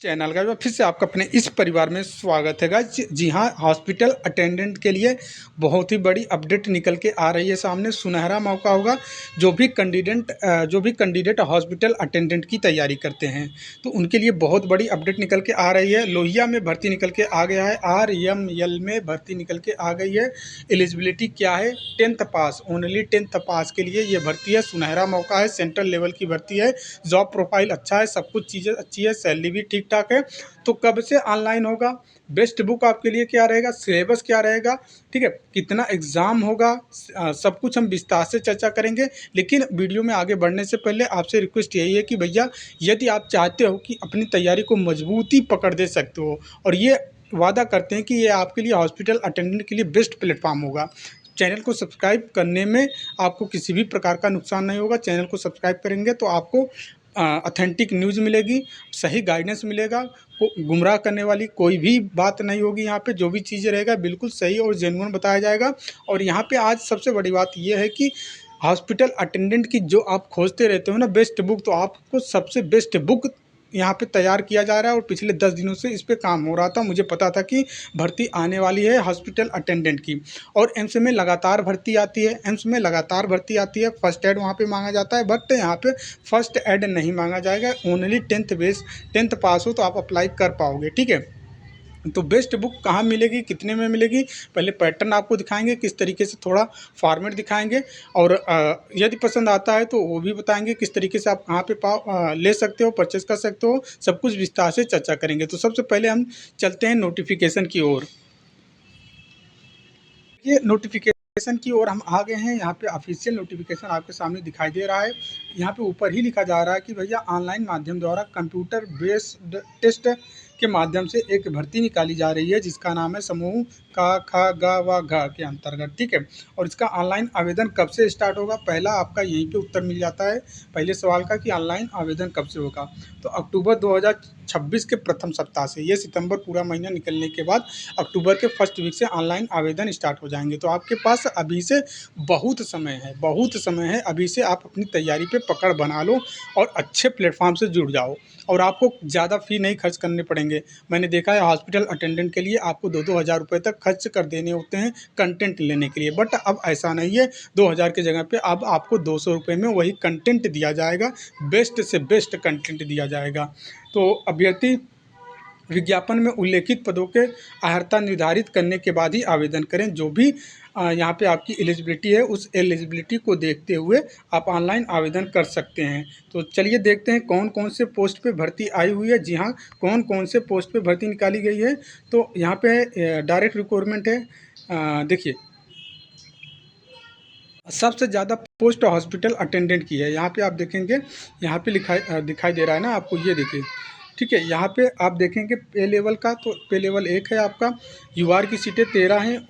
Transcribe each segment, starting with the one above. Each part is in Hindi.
चैनल का फिर से आपका अपने इस परिवार में स्वागत है गाइस। जी हाँ, हॉस्पिटल अटेंडेंट के लिए बहुत ही बड़ी अपडेट निकल के आ रही है सामने। सुनहरा मौका होगा जो भी कैंडिडेट हॉस्पिटल अटेंडेंट की तैयारी करते हैं तो उनके लिए बहुत बड़ी अपडेट निकल के आ रही है। लोहिया में भर्ती निकल के आ गया है, RML में भर्ती निकल के आ गई है। एलिजिबिलिटी क्या है? 10th पास, ओनली 10th पास के लिए ये भर्ती है। सुनहरा मौका है, सेंट्रल लेवल की भर्ती है। जॉब प्रोफाइल अच्छा है, सब कुछ चीज़ें अच्छी है, सैलरी भी ठीक ठाक है। तो कब से ऑनलाइन होगा, बेस्ट बुक आपके लिए क्या रहेगा, सिलेबस क्या रहेगा, ठीक है, कितना एग्ज़ाम होगा, सब कुछ हम विस्तार से चर्चा करेंगे। लेकिन वीडियो में आगे बढ़ने से पहले आपसे रिक्वेस्ट यही है कि भैया यदि आप चाहते हो कि अपनी तैयारी को मजबूती पकड़ दे सकते हो और ये वादा करते हैं कि ये आपके लिए हॉस्पिटल अटेंडेंट के लिए बेस्ट प्लेटफॉर्म होगा, चैनल को सब्सक्राइब करने में आपको किसी भी प्रकार का नुकसान नहीं होगा। चैनल को सब्सक्राइब करेंगे तो आपको ऑथेंटिक न्यूज़ मिलेगी, सही गाइडेंस मिलेगा, को गुमराह करने वाली कोई भी बात नहीं होगी। यहाँ पे जो भी चीज़ें रहेगा बिल्कुल सही और जेन्युइन बताया जाएगा। और यहाँ पे आज सबसे बड़ी बात यह है कि हॉस्पिटल अटेंडेंट की जो आप खोजते रहते हो ना बेस्ट बुक, तो आपको सबसे बेस्ट बुक यहाँ पे तैयार किया जा रहा है। और पिछले 10 दिनों से इस पे काम हो रहा था, मुझे पता था कि भर्ती आने वाली है हॉस्पिटल अटेंडेंट की। और एम्स में लगातार भर्ती आती है, फर्स्ट एड वहाँ पे मांगा जाता है, बट यहाँ पे फर्स्ट एड नहीं मांगा जाएगा। ओनली 10th पास हो तो आप अप्लाई कर पाओगे, ठीक है। तो बेस्ट बुक कहाँ मिलेगी, कितने में मिलेगी, पहले पैटर्न आपको दिखाएंगे, किस तरीके से थोड़ा फॉर्मेट दिखाएंगे। और यदि पसंद आता है तो वो भी बताएंगे किस तरीके से आप कहाँ पे ले सकते हो, परचेस कर सकते हो, सब कुछ विस्तार से चर्चा करेंगे। तो सबसे पहले हम चलते हैं नोटिफिकेशन की ओर। ये नोटिफिकेशन की ओर हम आ गए हैं। यहाँ पे ऑफिशियल नोटिफिकेशन आपके सामने दिखाई दे रहा है। यहाँ पे ऊपर ही लिखा जा रहा है कि भैया ऑनलाइन माध्यम द्वारा कंप्यूटर बेस्ड टेस्ट के माध्यम से एक भर्ती निकाली जा रही है जिसका नाम है समूह का ख ग व घ के अंतर्गत, ठीक है। और इसका ऑनलाइन आवेदन कब से स्टार्ट होगा, पहला आपका यहीं पे उत्तर मिल जाता है पहले सवाल का कि ऑनलाइन आवेदन कब से होगा। तो अक्टूबर 2026 के प्रथम सप्ताह से, ये सितंबर पूरा महीना निकलने के बाद अक्टूबर के फर्स्ट वीक से ऑनलाइन आवेदन स्टार्ट हो जाएंगे। तो आपके पास अभी से बहुत समय है, अभी से आप अपनी तैयारी पे पकड़ बना लो और अच्छे प्लेटफॉर्म से जुड़ जाओ। और आपको ज़्यादा फ़ी नहीं खर्च करने पड़ेंगे। मैंने देखा है हॉस्पिटल अटेंडेंट के लिए आपको 2-2 हज़ार रुपये तक खर्च कर देने होते हैं कंटेंट लेने के लिए, बट अब ऐसा नहीं है। 2 हज़ार की जगह पे अब आपको 200 रुपये में वही कंटेंट दिया जाएगा, बेस्ट से बेस्ट कंटेंट दिया जाएगा। तो अभ्यर्थी विज्ञापन में उल्लेखित पदों के अर्हता निर्धारित करने के बाद ही आवेदन करें। जो भी यहाँ पे आपकी एलिजिबिलिटी है उस एलिजिबिलिटी को देखते हुए आप ऑनलाइन आवेदन कर सकते हैं। तो चलिए देखते हैं कौन कौन से पोस्ट पे भर्ती आई हुई है। जी हाँ, कौन कौन से पोस्ट पे भर्ती निकाली गई है। तो यहाँ पे डायरेक्ट रिक्रूटमेंट है। देखिए सबसे ज़्यादा पोस्ट हॉस्पिटल अटेंडेंट की है। यहाँ पे आप देखेंगे, यहाँ पे दिखाई दे रहा है ना आपको, ये देखिए, ठीक है। यहाँ पे आप देखेंगे पे लेवल का, तो पे लेवल 1 है आपका। यूआर की सीटें 13 हैं,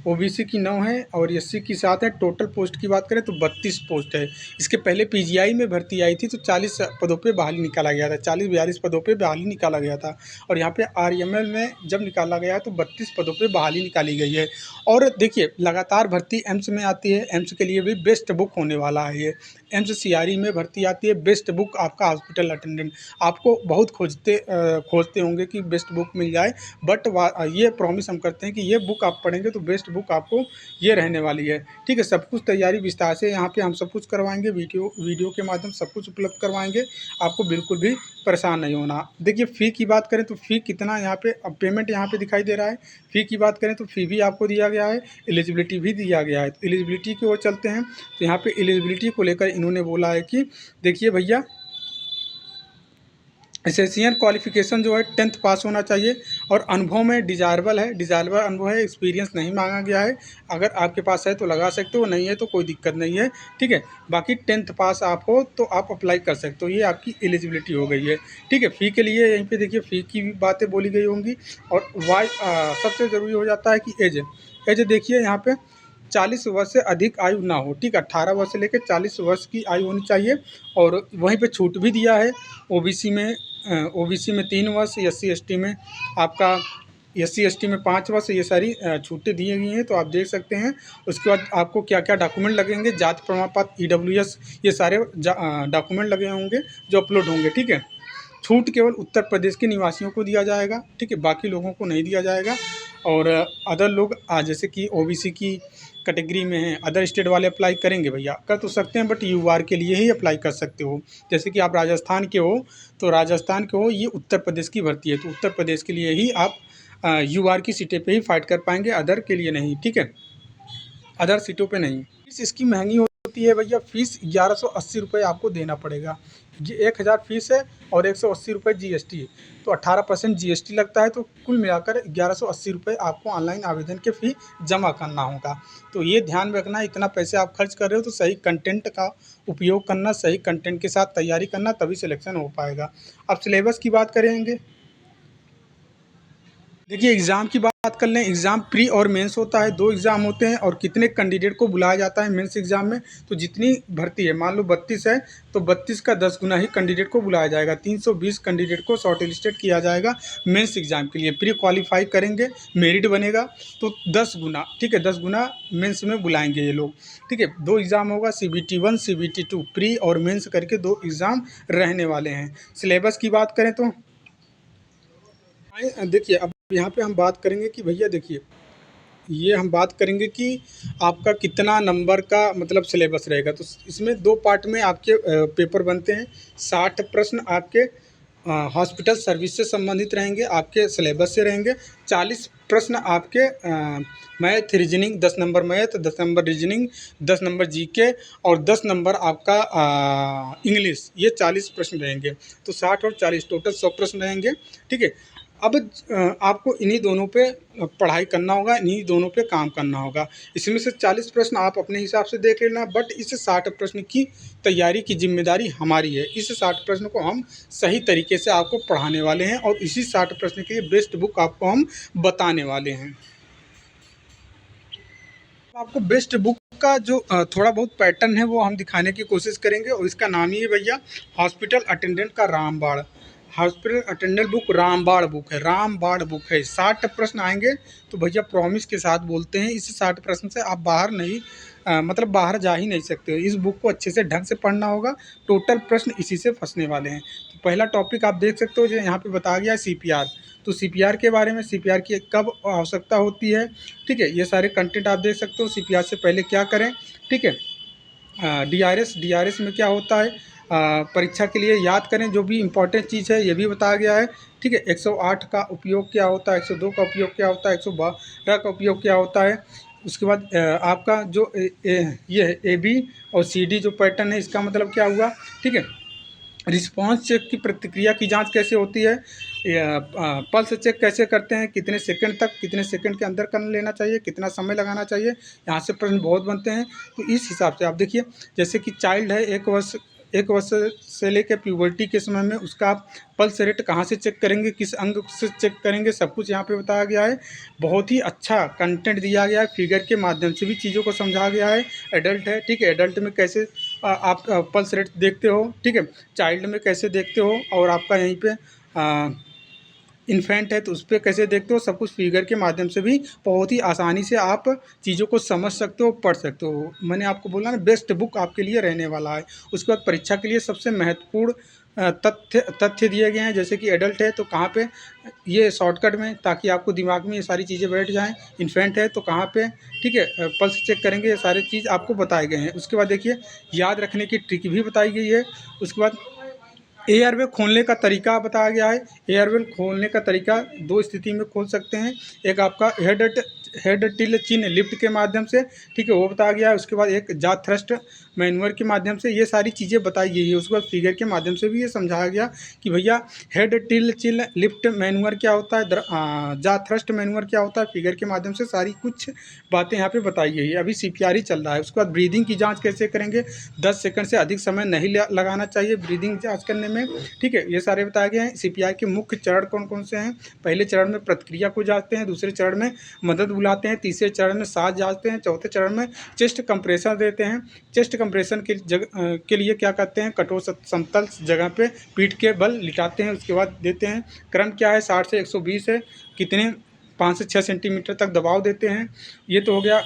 ओबीसी की 9 है और एससी की 7 है। टोटल पोस्ट की बात करें तो 32 पोस्ट है। इसके पहले पीजीआई में भर्ती आई थी तो 40 पदों पे बहाली निकाला गया था, 40-42 पदों पे बहाली निकाला गया था। और यहाँ पे आरएमएल में जब निकाला गया है तो 32 पदों पे बहाली निकाली गई है। और देखिए लगातार भर्ती एम्स में आती है, एम्स के लिए भी बेस्ट बुक होने वाला है ये। एम्स सीआरई में भर्ती आती है, बेस्ट बुक आपका हॉस्पिटल अटेंडेंट। आपको बहुत खोजते होंगे कि बेस्ट बुक मिल जाए, बट ये प्रॉमिस हम करते हैं कि ये बुक आप पढ़ेंगे तो बेस्ट बुक आपको ये रहने वाली है, ठीक है। सब कुछ तैयारी विस्तार से यहाँ पे हम सब कुछ करवाएंगे, वीडियो के माध्यम सब कुछ उपलब्ध करवाएंगे, आपको बिल्कुल भी परेशान नहीं होना। देखिए फ़ी की बात करें तो फ़ी कितना, यहाँ पे अब पेमेंट यहाँ पे दिखाई दे रहा है। फ़ी की बात करें तो फ़ी भी आपको दिया गया है, एलिजिबिलिटी भी दिया गया है। तो एलिजिबिलिटी की ओर चलते हैं। तो यहाँ पे एलिजिबिलिटी को लेकर इन्होंने बोला है कि देखिए भैया एसेंशियल क्वालिफिकेशन जो है 10th पास होना चाहिए। और अनुभव में डिज़ायरेबल अनुभव है, एक्सपीरियंस नहीं मांगा गया है। अगर आपके पास है तो लगा सकते हो, नहीं है तो कोई दिक्कत नहीं है, ठीक है। बाकी 10th पास आप हो तो आप अप्लाई कर सकते हो, ये आपकी एलिजिबिलिटी हो गई है, ठीक है। फ़ी के लिए यहीं पे देखिए फ़ी की भी बातें बोली गई होंगी। और सबसे ज़रूरी हो जाता है कि एज देखिए यहाँ पे 40 वर्ष से अधिक आयु ना हो, ठीक है। 18 वर्ष से लेकर 40 वर्ष की आयु होनी चाहिए। और वहीं पे छूट भी दिया है, ओबीसी में 3 वर्ष, SC ST में आपका SC ST में 5 वर्ष, ये सारी छूटें दी गई हैं। तो आप देख सकते हैं। उसके बाद आपको क्या क्या डॉक्यूमेंट लगेंगे, जाति प्रमाण पत्र, EWS, ये सारे डॉक्यूमेंट लगे होंगे जो अपलोड होंगे, ठीक है। छूट केवल उत्तर प्रदेश के निवासियों को दिया जाएगा, ठीक है, बाकी लोगों को नहीं दिया जाएगा। और अदर लोग जैसे कि ओबीसी की कैटेगरी में हैं, अदर स्टेट वाले अप्लाई करेंगे भैया, कर तो सकते हैं, बट यूआर के लिए ही अप्लाई कर सकते हो। जैसे कि आप राजस्थान के हो, तो राजस्थान के हो, ये उत्तर प्रदेश की भर्ती है, तो उत्तर प्रदेश के लिए ही आप यूआर की सीटें पे ही फाइट कर पाएंगे, अदर के लिए नहीं, ठीक है, अदर सीटों पे नहीं। फीस इसकी महंगी होती है भैया, फीस 1180 रुपये आपको देना पड़ेगा। ये 1000 फीस है और 180 रुपये जीएसटी है, तो 18% जीएसटी लगता है, तो कुल मिलाकर 1180 रुपये आपको ऑनलाइन आवेदन के फ़ी जमा करना होगा। तो ये ध्यान में रखना, इतना पैसे आप खर्च कर रहे हो तो सही कंटेंट का उपयोग करना, सही कंटेंट के साथ तैयारी करना, तभी सिलेक्शन हो पाएगा। अब सिलेबस की बात करेंगे। देखिए एग्ज़ाम की बात कर लें, एग्ज़ाम प्री और मेंस होता है, 2 एग्ज़ाम होते हैं। और कितने कैंडिडेट को बुलाया जाता है मेंस एग्ज़ाम में, तो जितनी भर्ती है, मान लो 32 है, तो 32 का 10 गुना ही कैंडिडेट को बुलाया जाएगा। 320 कैंडिडेट को शॉर्ट लिस्टेड किया जाएगा मेंस एग्ज़ाम के लिए। प्री क्वालिफाई करेंगे, मेरिट बनेगा तो 10 गुना, ठीक है, 10 गुना मेंस में बुलाएंगे ये लोग, ठीक है। 2 एग्ज़ाम होगा, CBT 1 CBT 2, प्री और मेंस करके 2 एग्ज़ाम रहने वाले हैं। सिलेबस की बात करें तो देखिए, अब यहाँ पे हम बात करेंगे कि भैया देखिए, ये हम बात करेंगे कि आपका कितना नंबर का मतलब सिलेबस रहेगा। तो इसमें 2 पार्ट में आपके पेपर बनते हैं। 60 प्रश्न आपके हॉस्पिटल सर्विस से संबंधित रहेंगे, आपके सिलेबस से रहेंगे। 40 प्रश्न आपके math reasoning, 10 number math, 10 number reasoning, 10 number GK और 10 नंबर आपका इंग्लिश, ये 40 प्रश्न रहेंगे। तो 60 और 40 टोटल 100 प्रश्न रहेंगे, ठीक है। अब आपको इन्हीं दोनों पे पढ़ाई करना होगा, इन्हीं दोनों पे काम करना होगा। इसमें से 40 प्रश्न आप अपने हिसाब से देख लेना, बट इस 60 प्रश्न की तैयारी की जिम्मेदारी हमारी है। इस 60 प्रश्न को हम सही तरीके से आपको पढ़ाने वाले हैं और इसी 60 प्रश्न के लिए बेस्ट बुक आपको हम बताने वाले हैं। आपको बेस्ट बुक का जो थोड़ा बहुत पैटर्न है वो हम दिखाने की कोशिश करेंगे, और इसका नाम ही है भैया हॉस्पिटल अटेंडेंट का रामबाण। हॉस्पिटल अटेंडेंट बुक रामबाण बुक है, रामबाण बुक है। 60 प्रश्न आएंगे, तो भैया प्रॉमिस के साथ बोलते हैं इस 60 प्रश्न से आप बाहर नहीं मतलब बाहर जा ही नहीं सकते हो। इस बुक को अच्छे से ढंग से पढ़ना होगा, टोटल प्रश्न इसी से फंसने वाले हैं। तो पहला टॉपिक आप देख सकते हो जो यहाँ पे बताया गया है, CPR। तो CPR के बारे में, CPR की कब आवश्यकता होती है, ठीक है, ये सारे कंटेंट आप देख सकते हो। CPR से पहले क्या करें, ठीक है। DRS में क्या होता है, परीक्षा के लिए याद करें जो भी इम्पोर्टेंट चीज़ है, ये भी बताया गया है, ठीक है। 108 का उपयोग क्या होता है, 102 का उपयोग क्या होता है, 112 का उपयोग क्या होता है। उसके बाद आपका जो ये है AB और CD जो पैटर्न है, इसका मतलब क्या हुआ, ठीक है। रिस्पांस चेक की प्रतिक्रिया की जांच कैसे होती है, पल्स चेक कैसे करते हैं, कितने सेकंड तक, कितने सेकंड के अंदर कर लेना चाहिए, कितना समय लगाना चाहिए, यहाँ से प्रश्न बहुत बनते हैं। तो इस हिसाब से आप देखिए, जैसे कि चाइल्ड है, 1 वर्ष से लेकर प्यूबर्टी के समय में उसका आप पल्स रेट कहाँ से चेक करेंगे, किस अंग से चेक करेंगे, सब कुछ यहाँ पे बताया गया है। बहुत ही अच्छा कंटेंट दिया गया है, फिगर के माध्यम से भी चीज़ों को समझाया गया है। एडल्ट है, ठीक है, एडल्ट में कैसे आप पल्स रेट देखते हो, ठीक है, चाइल्ड में कैसे देखते हो, और आपका यहीं पे इन्फेंट है तो उस पर कैसे देखते हो, सब कुछ फिगर के माध्यम से भी बहुत ही आसानी से आप चीज़ों को समझ सकते हो, पढ़ सकते हो। मैंने आपको बोला ना, बेस्ट बुक आपके लिए रहने वाला है। उसके बाद परीक्षा के लिए सबसे महत्वपूर्ण तथ्य दिए गए हैं, जैसे कि एडल्ट है तो कहाँ पे, ये शॉर्टकट में, ताकि आपको दिमाग में ये सारी चीज़ें बैठ जाएं। इन्फेंट है तो कहाँ पे, ठीक है, पल्स चेक करेंगे, ये सारी चीज़ आपको बताए गए हैं। उसके बाद देखिए, याद रखने की ट्रिक भी बताई गई है। उसके बाद एयरवे खोलने का तरीका बताया गया है। एयरवे खोलने का तरीका 2 स्थिति में खोल सकते हैं, एक आपका हेड टिल चिन लिफ्ट के माध्यम से, ठीक है, वो बताया गया है। उसके बाद एक जा थ्रस्ट मैनुअर के माध्यम से, ये सारी चीज़ें बताई गई है। उसके बाद फिगर के माध्यम से भी ये समझाया गया कि भैया हेड टिल चिन लिफ्ट मैनुअर क्या होता है, जा थ्रस्ट मैनुअर क्या होता है, फिगर के माध्यम से सारी कुछ बातें यहाँ पे बताई गई है। अभी CPR ही चल रहा है। उसके बाद ब्रीदिंग की जाँच कैसे करेंगे, 10 सेकंड से अधिक समय नहीं लगाना चाहिए ब्रीदिंग जाँच करने में, ठीक है, ये सारे बताए गए हैं। CPR के मुख्य चरण कौन कौन से हैं, पहले चरण में प्रतिक्रिया को जांचते हैं, दूसरे चरण में मदद बुलाते हैं, तीसरे चरण में सांस जांचते हैं, चौथे चरण में चेस्ट कंप्रेशन देते हैं। चेस्ट कंप्रेशन के लिए क्या करते हैं, कठोर समतल जगह पे पीठ के बल लिटाते हैं, उसके बाद देते हैं। क्रम क्या है, 60 से 120 है, कितने 5 से 6 सेंटीमीटर तक दबाव देते हैं। ये तो हो गया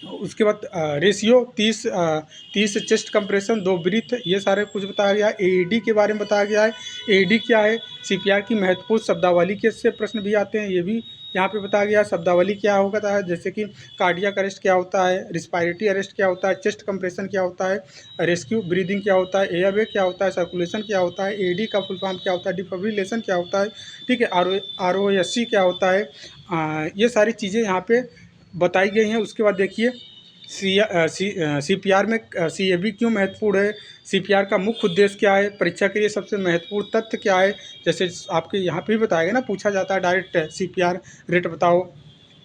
उसके बाद रेशियो 30 चेस्ट कंप्रेशन, 2 ब्रीथ, ये सारे कुछ बताया गया है। एईडी के बारे में बताया गया है। एईडी क्या है, सीपीआर की महत्वपूर्ण शब्दावली के से प्रश्न भी आते हैं, ये भी यहाँ पे बताया गया है। शब्दावली क्या होता है, जैसे कि कार्डियक अरेस्ट क्या होता है, रिस्पायरेटरी अरेस्ट क्या होता है, चेस्ट कंप्रेशन क्या होता है, रेस्क्यू ब्रीदिंग क्या होता है, एयरवे क्या होता है, सर्कुलेशन क्या होता है, एईडी का फुल फॉर्म क्या होता है, डिफिब्रिलेशन क्या होता है, ठीक है, आरओएससी क्या होता है। ये सारी चीज़ें यहाँ पे बताई गई हैं। उसके बाद देखिए सीपीआर में सीएबी क्यों महत्वपूर्ण है, सीपीआर का मुख्य उद्देश्य क्या है, परीक्षा के लिए सबसे महत्वपूर्ण तथ्य क्या है। जैसे आपके यहाँ पे भी बताया गया ना, पूछा जाता है डायरेक्ट, सीपीआर रेट बताओ,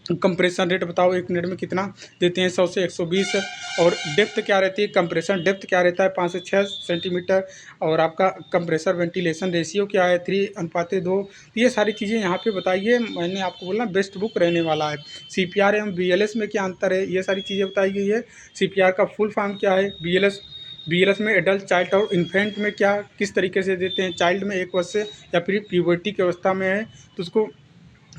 कंप्रेशन रेट बताओ, 1 मिनट में कितना देते हैं, 100 से 120, और डेप्थ क्या रहती है, कंप्रेशन डेप्थ क्या रहता है, 5 से 6 सेंटीमीटर, और आपका कंप्रेसर वेंटिलेशन रेशियो क्या है, 3:2। ये सारी चीज़ें यहाँ पे बताइए। मैंने आपको बोला बेस्ट बुक रहने वाला है। सीपीआर एवं बीएलएस में क्या अंतर है, ये सारी चीज़ें बताई गई है। सीपीआर का फुल फॉर्म क्या है, बीएलएस में एडल्ट, चाइल्ड और इन्फेंट में क्या किस तरीके से देते हैं, चाइल्ड में 1 वर्ष से या फिर प्यूबर्टी की अवस्था में है तो उसको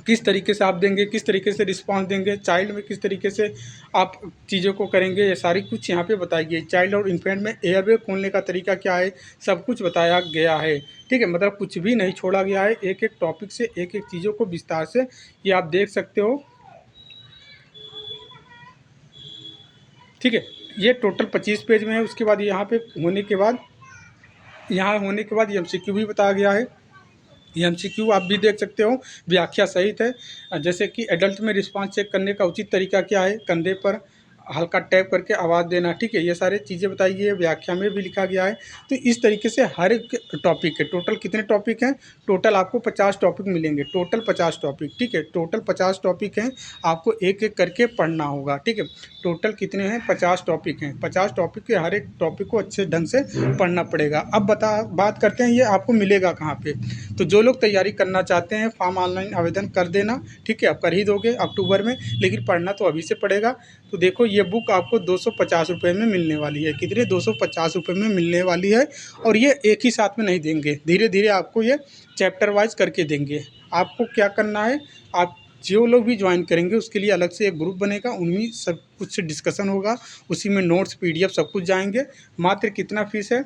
किस तरीके से आप देंगे, किस तरीके से रिस्पांस देंगे, चाइल्ड में किस तरीके से आप चीज़ों को करेंगे, ये सारी कुछ यहाँ पे बताई गई। चाइल्ड और इन्फेंट में एयरवे खोलने का तरीका क्या है, सब कुछ बताया गया है, ठीक है। मतलब कुछ भी नहीं छोड़ा गया है, एक एक टॉपिक से एक एक चीज़ों को विस्तार से ये आप देख सकते हो, ठीक है। ये टोटल 25 पेज में है। उसके बाद यहाँ पे होने के बाद एमसीक्यू भी बताया गया है। एमसीक्यू आप भी देख सकते हो, व्याख्या सहित है। जैसे कि एडल्ट में रिस्पांस चेक करने का उचित तरीका क्या है, कंधे पर हल्का टैप करके आवाज़ देना, ठीक है। ये सारी चीज़ें बताई गई है, व्याख्या में भी लिखा गया है। तो इस तरीके से हर एक टॉपिक है। टोटल कितने टॉपिक हैं, टोटल आपको 50 टॉपिक मिलेंगे, टोटल 50 टॉपिक, ठीक है। टोटल 50 टॉपिक हैं, आपको एक एक करके पढ़ना होगा, ठीक है। टोटल कितने हैं, 50 टॉपिक हैं। 50 टॉपिक के हर एक टॉपिक को अच्छे ढंग से पढ़ना पड़ेगा। अब बात करते हैं ये आपको मिलेगा कहाँ पे। तो जो लोग तैयारी करना चाहते हैं, फॉर्म ऑनलाइन आवेदन कर देना, ठीक है। आप कर ही दोगे अक्टूबर में, लेकिन पढ़ना तो अभी से पड़ेगा। तो देखो ये बुक आपको 250 रुपये में मिलने वाली है। कितने, 250 रुपये में मिलने वाली है। और ये एक ही साथ में नहीं देंगे, धीरे धीरे आपको ये चैप्टर वाइज करके देंगे। आपको क्या करना है, आप जो लोग भी ज्वाइन करेंगे उसके लिए अलग से एक ग्रुप बनेगा, उनमें सब कुछ डिस्कशन होगा, उसी में नोट्स पीडीएफ सब कुछ जाएंगे। मात्र कितना फीस है,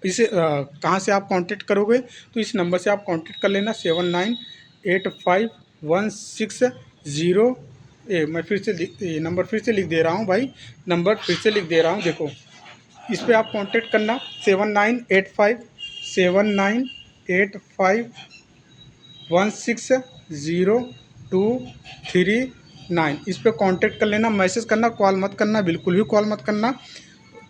इसे कहाँ से आप कांटेक्ट करोगे, तो इस नंबर से आप कांटेक्ट कर लेना, 798516 मैं फिर से नंबर फिर से लिख दे रहा हूँ भाई, नंबर फिर से लिख दे रहा हूँ, देखो इस पे आप कांटेक्ट करना, 7985160239, इस पे कांटेक्ट कर लेना। मैसेज करना, कॉल मत करना, बिल्कुल भी कॉल मत करना,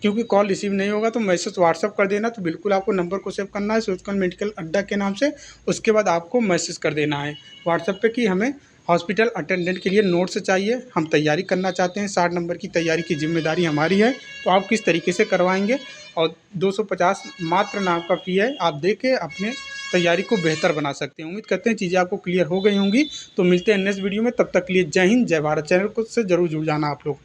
क्योंकि कॉल रिसीव नहीं होगा। तो मैसेज व्हाट्सअप कर देना। तो बिल्कुल आपको नंबर को सेव करना है, सूरजकुंड मेडिकल अड्डा के नाम से। उसके बाद आपको मैसेज कर देना है व्हाट्सएप पे कि हमें हॉस्पिटल अटेंडेंट के लिए नोट्स चाहिए, हम तैयारी करना चाहते हैं, 60 नंबर की तैयारी की जिम्मेदारी हमारी है। तो आप किस तरीके से करवाएंगे, और 250 मात्र नाम का फ़ी है, आप दे के अपने तैयारी को बेहतर बना सकते हैं। उम्मीद करते हैं चीज़ें आपको क्लियर हो गई होंगी। तो मिलते हैं नेक्स्ट वीडियो में, तब तक के लिए जय हिंद, जय भारत। चैनल को से जरूर जुड़ जाना आप लोग।